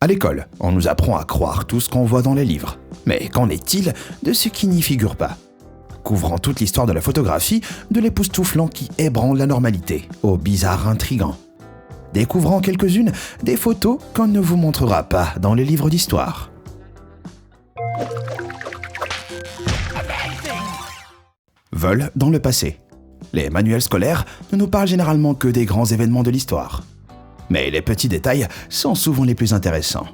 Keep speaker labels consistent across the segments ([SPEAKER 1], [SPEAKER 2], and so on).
[SPEAKER 1] À l'école, on nous apprend à croire tout ce qu'on voit dans les livres. Mais qu'en est-il de ce qui n'y figure pas ? Couvrant toute l'histoire de la photographie, de l'époustouflant qui ébranle la normalité, au bizarre intrigant. Découvrant quelques-unes des photos qu'on ne vous montrera pas dans les livres d'histoire. Vol dans le passé. Les manuels scolaires ne nous parlent généralement que des grands événements de l'histoire. Mais les petits détails sont souvent les plus intéressants.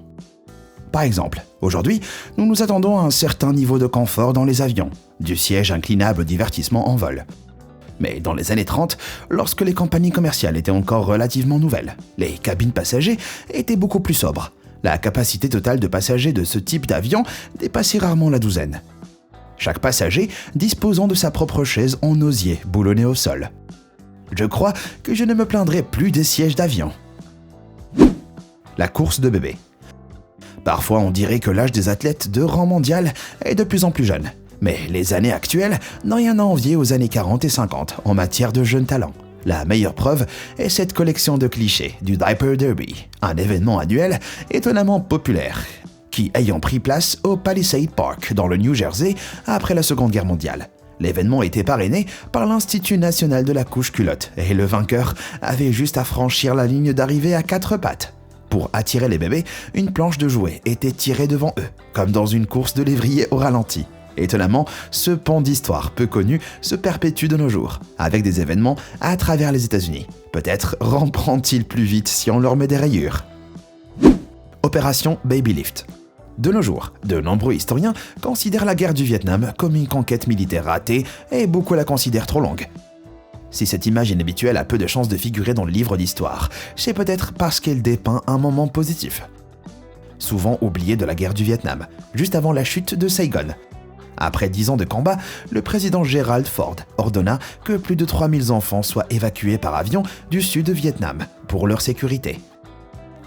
[SPEAKER 1] Par exemple, aujourd'hui, nous nous attendons à un certain niveau de confort dans les avions, du siège inclinable au divertissement en vol. Mais dans les années 30, lorsque les compagnies commerciales étaient encore relativement nouvelles, les cabines passagers étaient beaucoup plus sobres. La capacité totale de passagers de ce type d'avion dépassait rarement la douzaine. Chaque passager disposant de sa propre chaise en osier boulonnée au sol. Je crois que je ne me plaindrai plus des sièges d'avion. La course de bébés. Parfois, on dirait que l'âge des athlètes de rang mondial est de plus en plus jeune. Mais les années actuelles n'ont rien à envier aux années 40 et 50 en matière de jeunes talents. La meilleure preuve est cette collection de clichés du Diaper Derby, un événement annuel étonnamment populaire, qui ayant pris place au Palisade Park dans le New Jersey après la Seconde Guerre mondiale. L'événement était parrainé par l'Institut national de la couche-culotte et le vainqueur avait juste à franchir la ligne d'arrivée à 4 pattes. Pour attirer les bébés, une planche de jouets était tirée devant eux, comme dans une course de lévrier au ralenti. Étonnamment, ce pan d'histoire peu connu se perpétue de nos jours, avec des événements à travers les États-Unis. Peut-être ramperont-ils plus vite si on leur met des rayures. Opération Baby Lift. De nos jours, de nombreux historiens considèrent la guerre du Vietnam comme une conquête militaire ratée et beaucoup la considèrent trop longue. Si cette image inhabituelle a peu de chances de figurer dans le livre d'histoire, c'est peut-être parce qu'elle dépeint un moment positif. Souvent oublié de la guerre du Vietnam, juste avant la chute de Saigon. Après 10 ans de combat, le président Gerald Ford ordonna que plus de 3000 enfants soient évacués par avion du sud Vietnam pour leur sécurité.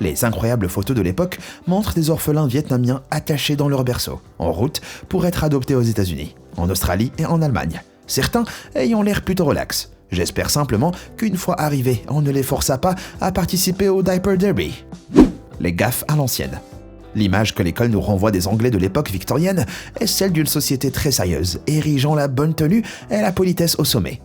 [SPEAKER 1] Les incroyables photos de l'époque montrent des orphelins vietnamiens attachés dans leur berceau, en route pour être adoptés aux États-Unis, en Australie et en Allemagne. Certains ayant l'air plutôt relax. J'espère simplement qu'une fois arrivés, on ne les força pas à participer au Diaper Derby. Les gaffes à l'ancienne. L'image que l'école nous renvoie des Anglais de l'époque victorienne est celle d'une société très sérieuse, érigeant la bonne tenue et la politesse au sommet.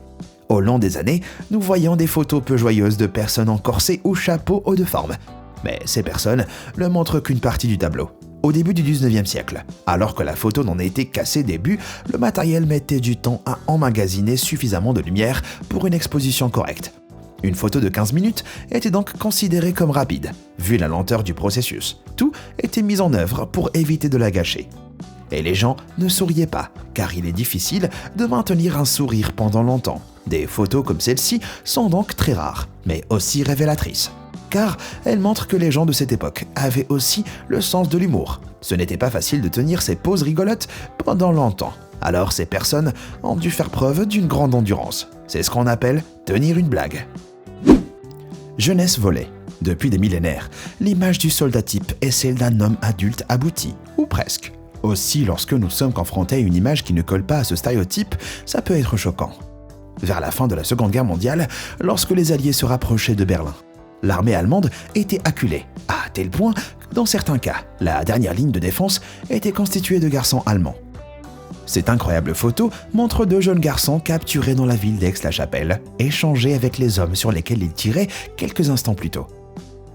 [SPEAKER 1] Au long des années, nous voyons des photos peu joyeuses de personnes en corset ou chapeau haut de forme. Mais ces personnes ne montrent qu'une partie du tableau. Au début du 19e siècle, alors que la photo n'en était qu'à ses débuts, le matériel mettait du temps à emmagasiner suffisamment de lumière pour une exposition correcte. Une photo de 15 minutes était donc considérée comme rapide, vu la lenteur du processus. Tout était mis en œuvre pour éviter de la gâcher. Et les gens ne souriaient pas, car il est difficile de maintenir un sourire pendant longtemps. Des photos comme celle-ci sont donc très rares, mais aussi révélatrices. Car elles montrent que les gens de cette époque avaient aussi le sens de l'humour. Ce n'était pas facile de tenir ces poses rigolotes pendant longtemps. Alors ces personnes ont dû faire preuve d'une grande endurance. C'est ce qu'on appelle tenir une blague. Jeunesse volée. Depuis des millénaires, l'image du soldat type est celle d'un homme adulte abouti, ou presque. Aussi, lorsque nous sommes confrontés à une image qui ne colle pas à ce stéréotype, ça peut être choquant. Vers la fin de la Seconde Guerre mondiale, lorsque les Alliés se rapprochaient de Berlin, l'armée allemande était acculée, à tel point que dans certains cas, la dernière ligne de défense était constituée de garçons allemands. Cette incroyable photo montre 2 jeunes garçons capturés dans la ville d'Aix-la-Chapelle, échangés avec les hommes sur lesquels ils tiraient quelques instants plus tôt.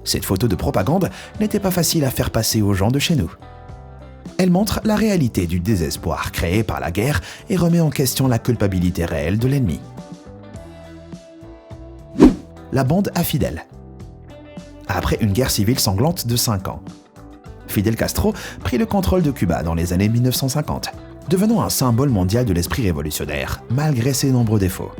[SPEAKER 1] Cette photo de propagande n'était pas facile à faire passer aux gens de chez nous. Elle montre la réalité du désespoir créé par la guerre et remet en question la culpabilité réelle de l'ennemi. La bande à Fidel. Après une guerre civile sanglante de 5 ans, Fidel Castro prit le contrôle de Cuba dans les années 1950, devenant un symbole mondial de l'esprit révolutionnaire, malgré ses nombreux défauts.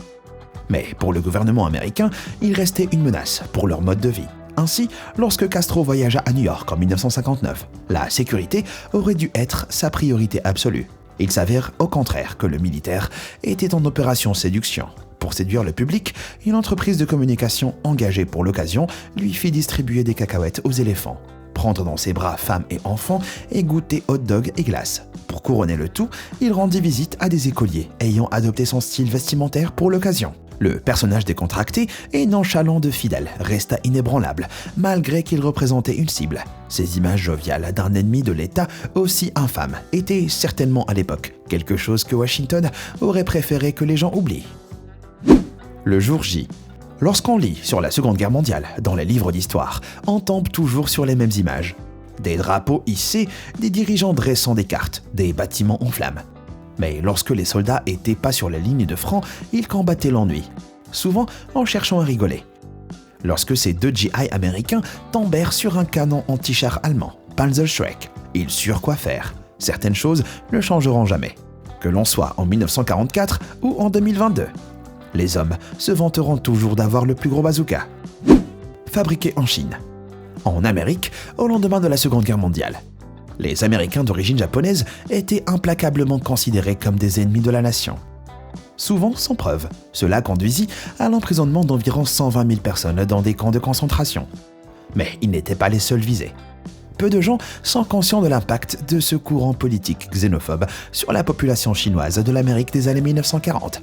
[SPEAKER 1] Mais pour le gouvernement américain, il restait une menace pour leur mode de vie. Ainsi, lorsque Castro voyagea à New York en 1959, la sécurité aurait dû être sa priorité absolue. Il s'avère au contraire que le militaire était en opération séduction. Pour séduire le public, une entreprise de communication engagée pour l'occasion lui fit distribuer des cacahuètes aux éléphants, prendre dans ses bras femmes et enfants et goûter hot dog et glace. Pour couronner le tout, il rendit visite à des écoliers ayant adopté son style vestimentaire pour l'occasion. Le personnage décontracté et nonchalant de Fidel resta inébranlable, malgré qu'il représentait une cible. Ces images joviales d'un ennemi de l'État aussi infâme étaient certainement à l'époque quelque chose que Washington aurait préféré que les gens oublient. Le jour J. Lorsqu'on lit sur la Seconde Guerre mondiale dans les livres d'histoire, on tombe toujours sur les mêmes images. Des drapeaux hissés, des dirigeants dressant des cartes, des bâtiments en flammes. Mais lorsque les soldats étaient pas sur la ligne de front, ils combattaient l'ennui, souvent en cherchant à rigoler. Lorsque ces 2 GI américains tombèrent sur un canon anti-char allemand, Panzerschreck, ils surent quoi faire. Certaines choses ne changeront jamais, que l'on soit en 1944 ou en 2022. Les hommes se vanteront toujours d'avoir le plus gros bazooka. Fabriqué en Chine. En Amérique, au lendemain de la Seconde Guerre mondiale, les Américains d'origine japonaise étaient implacablement considérés comme des ennemis de la nation. Souvent sans preuve, cela conduisit à l'emprisonnement d'environ 120 000 personnes dans des camps de concentration. Mais ils n'étaient pas les seuls visés. Peu de gens sont conscients de l'impact de ce courant politique xénophobe sur la population chinoise de l'Amérique des années 1940.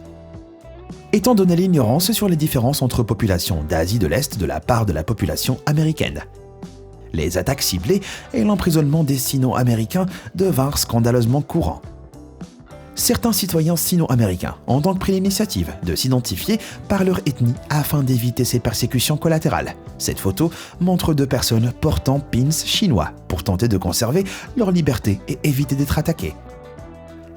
[SPEAKER 1] Étant donné l'ignorance sur les différences entre populations d'Asie de l'Est de la part de la population américaine, les attaques ciblées et l'emprisonnement des Sino-Américains devinrent scandaleusement courants. Certains citoyens sino-américains ont donc pris l'initiative de s'identifier par leur ethnie afin d'éviter ces persécutions collatérales. Cette photo montre 2 personnes portant pins chinois pour tenter de conserver leur liberté et éviter d'être attaqués.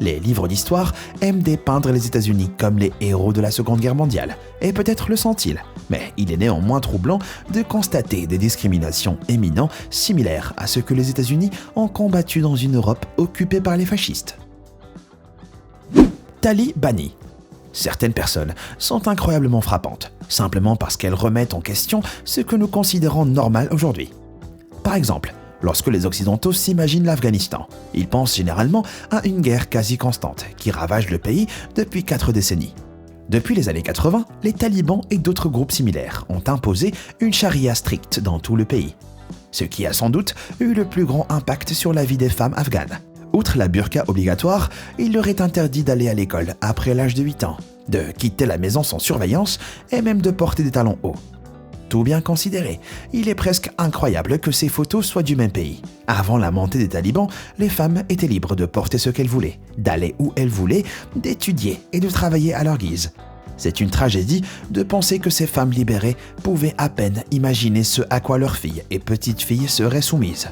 [SPEAKER 1] Les livres d'histoire aiment dépeindre les États-Unis comme les héros de la Seconde Guerre mondiale, et peut-être le sont-ils, mais il est néanmoins troublant de constater des discriminations éminentes similaires à ce que les États-Unis ont combattu dans une Europe occupée par les fascistes. Talibani. Certaines personnes sont incroyablement frappantes, simplement parce qu'elles remettent en question ce que nous considérons normal aujourd'hui. Par exemple, lorsque les Occidentaux s'imaginent l'Afghanistan, ils pensent généralement à une guerre quasi constante qui ravage le pays depuis 4 décennies. Depuis les années 80, les talibans et d'autres groupes similaires ont imposé une charia stricte dans tout le pays, ce qui a sans doute eu le plus grand impact sur la vie des femmes afghanes. Outre la burqa obligatoire, il leur est interdit d'aller à l'école après l'âge de 8 ans, de quitter la maison sans surveillance et même de porter des talons hauts. Tout bien considéré, il est presque incroyable que ces photos soient du même pays. Avant la montée des talibans, les femmes étaient libres de porter ce qu'elles voulaient, d'aller où elles voulaient, d'étudier et de travailler à leur guise. C'est une tragédie de penser que ces femmes libérées pouvaient à peine imaginer ce à quoi leurs filles et petites filles seraient soumises.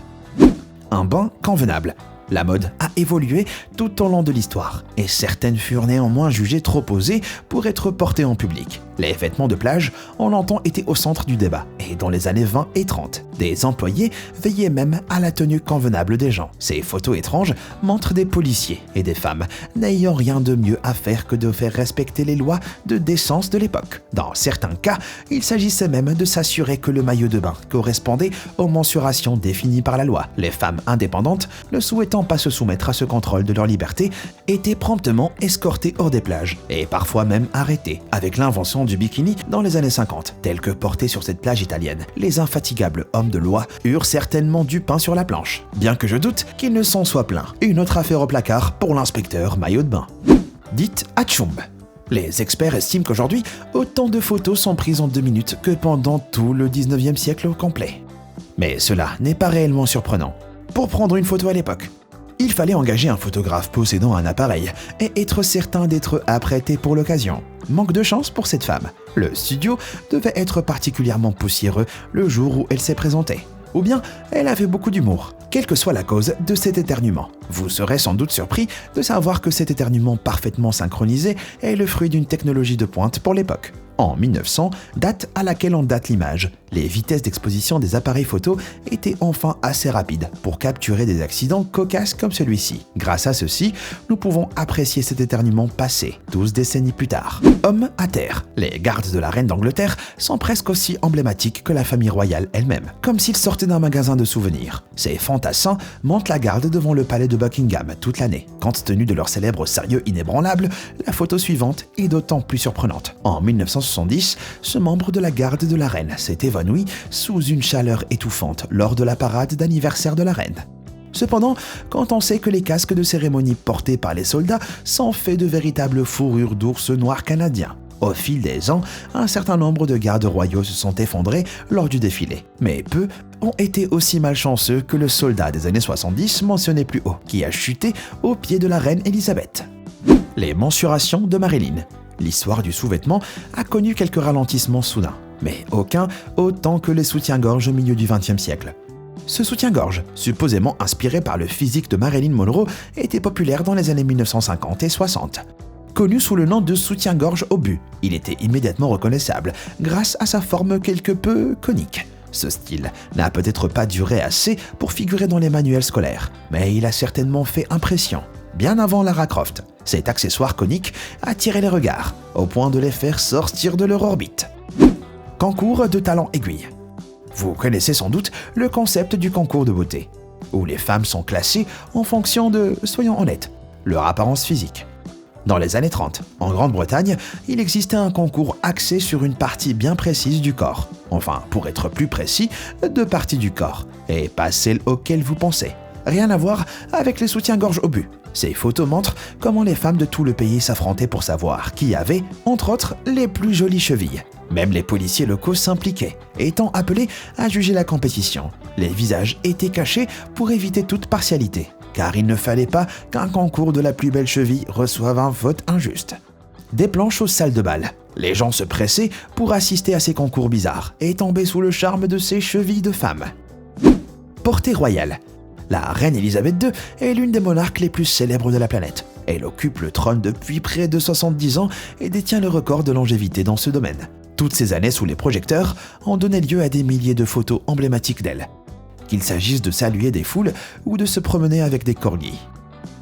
[SPEAKER 1] Un bain convenable. La mode a évolué tout au long de l'histoire, et certaines furent néanmoins jugées trop osées pour être portées en public. Les vêtements de plage ont longtemps été au centre du débat, et dans les années 20 et 30, des employés veillaient même à la tenue convenable des gens. Ces photos étranges montrent des policiers et des femmes n'ayant rien de mieux à faire que de faire respecter les lois de décence de l'époque. Dans certains cas, il s'agissait même de s'assurer que le maillot de bain correspondait aux mensurations définies par la loi. Les femmes indépendantes, ne souhaitant pas se soumettre à ce contrôle de leur liberté, étaient promptement escortées hors des plages, et parfois même arrêtées, avec l'invention du bikini dans les années 50, tel que porté sur cette plage italienne. Les infatigables hommes de loi eurent certainement du pain sur la planche, bien que je doute qu'ils ne s'en soient plaints. Une autre affaire au placard pour l'inspecteur maillot de bain. Dites Hatchoum. Les experts estiment qu'aujourd'hui, autant de photos sont prises en 2 minutes que pendant tout le 19e siècle au complet. Mais cela n'est pas réellement surprenant. Pour prendre une photo à l'époque, il fallait engager un photographe possédant un appareil et être certain d'être apprêté pour l'occasion. Manque de chance pour cette femme. Le studio devait être particulièrement poussiéreux le jour où elle s'est présentée. Ou bien, elle avait beaucoup d'humour, quelle que soit la cause de cet éternuement. Vous serez sans doute surpris de savoir que cet éternuement parfaitement synchronisé est le fruit d'une technologie de pointe pour l'époque. En 1900, date à laquelle on date l'image, les vitesses d'exposition des appareils photo étaient enfin assez rapides pour capturer des accidents cocasses comme celui-ci. Grâce à ceci, nous pouvons apprécier cet éternuement passé, 12 décennies plus tard. Homme à terre. Les gardes de la reine d'Angleterre sont presque aussi emblématiques que la famille royale elle-même, comme s'ils sortaient d'un magasin de souvenirs. Ces fantassins montent la garde devant le palais de Buckingham toute l'année. Compte tenu de leur célèbre sérieux inébranlable, la photo suivante est d'autant plus surprenante. En 1970, ce membre de la garde de la reine s'est évanoui sous une chaleur étouffante lors de la parade d'anniversaire de la reine. Cependant, quand on sait que les casques de cérémonie portés par les soldats sont faits de véritables fourrures d'ours noirs canadiens, Au fil des ans, un certain nombre de gardes royaux se sont effondrés lors du défilé, mais peu ont été aussi malchanceux que le soldat des années 70 mentionné plus haut, qui a chuté aux pieds de la reine Elisabeth. Les mensurations de Marilyn. L'histoire du sous-vêtement a connu quelques ralentissements soudains, mais aucun autant que les soutiens-gorge au milieu du XXe siècle. Ce soutien-gorge, supposément inspiré par le physique de Marilyn Monroe, était populaire dans les années 1950 et 60. Connu sous le nom de soutien-gorge obus, il était immédiatement reconnaissable grâce à sa forme quelque peu conique. Ce style n'a peut-être pas duré assez pour figurer dans les manuels scolaires, mais il a certainement fait impression. Bien avant Lara Croft, cet accessoire conique attirait les regards, au point de les faire sortir de leur orbite. Concours de talent aiguille. Vous connaissez sans doute le concept du concours de beauté, où les femmes sont classées en fonction de, soyons honnêtes, leur apparence physique. Dans les années 30, en Grande-Bretagne, il existait un concours axé sur une partie bien précise du corps. Enfin, pour être plus précis, deux parties du corps, et pas celles auxquelles vous pensez. Rien à voir avec les soutiens-gorge obus. Ces photos montrent comment les femmes de tout le pays s'affrontaient pour savoir qui avait, entre autres, les plus jolies chevilles. Même les policiers locaux s'impliquaient, étant appelés à juger la compétition. Les visages étaient cachés pour éviter toute partialité, car il ne fallait pas qu'un concours de la plus belle cheville reçoive un vote injuste. Des planches aux salles de bal. Les gens se pressaient pour assister à ces concours bizarres et tomber sous le charme de ces chevilles de femmes. Portée royale. La reine Elisabeth II est l'une des monarques les plus célèbres de la planète. Elle occupe le trône depuis près de 70 ans et détient le record de longévité dans ce domaine. Toutes ces années sous les projecteurs ont donné lieu à des milliers de photos emblématiques d'elle, qu'il s'agisse de saluer des foules ou de se promener avec des corgis.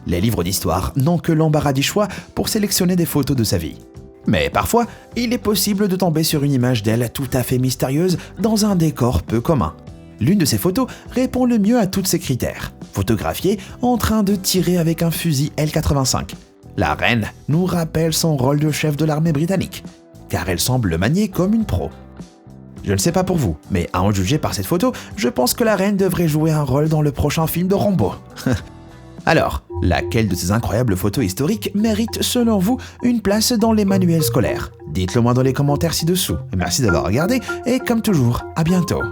[SPEAKER 1] Les livres d'histoire n'ont que l'embarras du choix pour sélectionner des photos de sa vie. Mais parfois, il est possible de tomber sur une image d'elle tout à fait mystérieuse dans un décor peu commun. L'une de ces photos répond le mieux à tous ces critères. Photographiée en train de tirer avec un fusil L85. La reine nous rappelle son rôle de chef de l'armée britannique, car elle semble le manier comme une pro. Je ne sais pas pour vous, mais à en juger par cette photo, je pense que la reine devrait jouer un rôle dans le prochain film de Rambo. Alors, laquelle de ces incroyables photos historiques mérite selon vous une place dans les manuels scolaires? Dites-le moi dans les commentaires ci-dessous. Merci d'avoir regardé et comme toujours, à bientôt.